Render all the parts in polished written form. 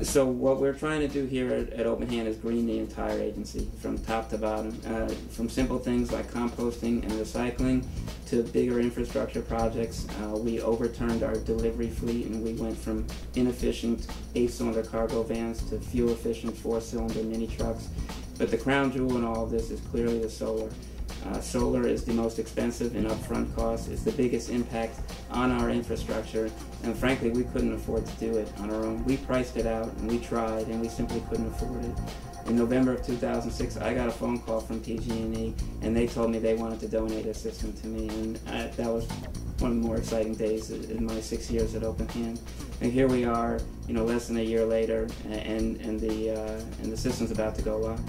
So what we're trying to do here at Open Hand is green the entire agency from top to bottom, from simple things like composting and recycling to bigger infrastructure projects. We overturned our delivery fleet and we went from inefficient 8-cylinder cargo vans to fuel-efficient 4-cylinder mini trucks. But the crown jewel in all of this is clearly the solar. Solar is the most expensive in upfront costs. It's the biggest impact on our infrastructure, and frankly, we couldn't afford to do it on our own. We priced it out, and we tried, and we simply couldn't afford it. In November of 2006, I got a phone call from PG&E, and they told me they wanted to donate a system to me, and that was one of the more exciting days in my 6 years at Open Hand. And here we are, less than a year later, and the system's about to go live.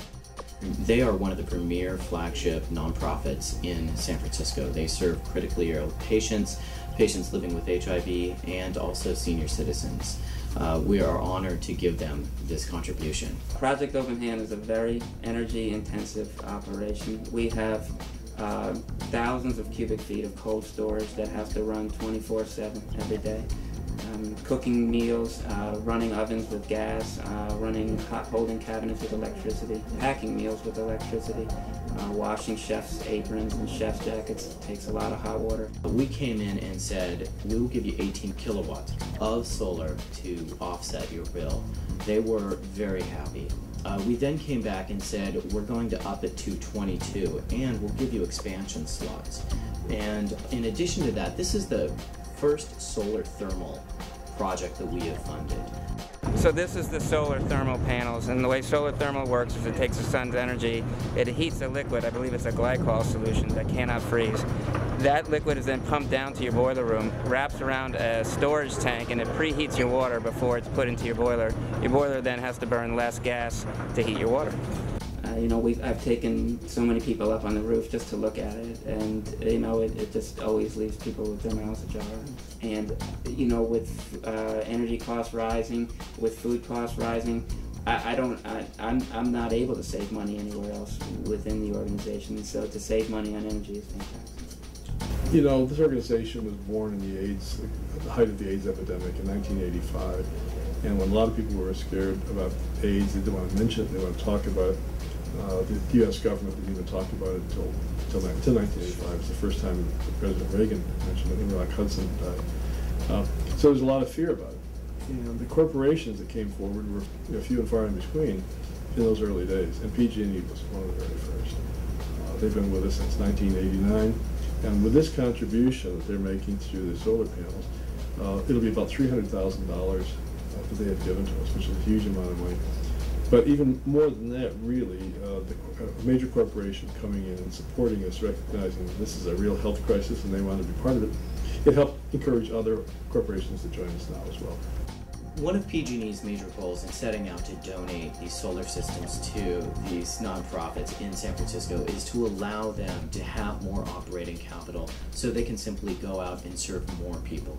They are one of the premier flagship nonprofits in San Francisco. They serve critically ill patients, patients living with HIV, and also senior citizens. We are honored to give them this contribution. Project Open Hand is a very energy-intensive operation. We have thousands of cubic feet of cold storage that has to run 24/7 every day. Cooking meals, running ovens with gas, running hot holding cabinets with electricity, packing meals with electricity, washing chefs' aprons and chefs' jackets takes a lot of hot water. We came in and said, we will give you 18 kilowatts of solar to offset your bill. They were very happy. We then came back and said, we're going to up it to 22 and we'll give you expansion slots. And in addition to that, this is the first solar thermal project that we have funded. So this is the solar thermal panels, and the way solar thermal works is it takes the sun's energy, it heats a liquid, I believe it's a glycol solution that cannot freeze. That liquid is then pumped down to your boiler room, wraps around a storage tank, and it preheats your water before it's put into your boiler. Your boiler then has to burn less gas to heat your water. I've taken so many people up on the roof just to look at it, and it just always leaves people with their mouths ajar. And with energy costs rising, with food costs rising, I'm not able to save money anywhere else within the organization. So to save money on energy is fantastic. This organization was born in the height of the AIDS epidemic in 1985, and when a lot of people were scared about AIDS, they didn't want to mention it, they want to talk about it. The U.S. government didn't even talk about it until 1985. It was the first time that President Reagan mentioned it, and Rock Hudson died. So there's a lot of fear about it. The corporations that came forward were few and far in between in those early days, and PG&E was one of the very first. They've been with us since 1989, and with this contribution that they're making through the solar panels, it'll be about $300,000 that they have given to us, which is a huge amount of money. But even more than that, really, the major corporation coming in and supporting us, recognizing that this is a real health crisis and they want to be part of it, it helped encourage other corporations to join us now as well. One of PG&E's major goals in setting out to donate these solar systems to these nonprofits in San Francisco is to allow them to have more operating capital so they can simply go out and serve more people.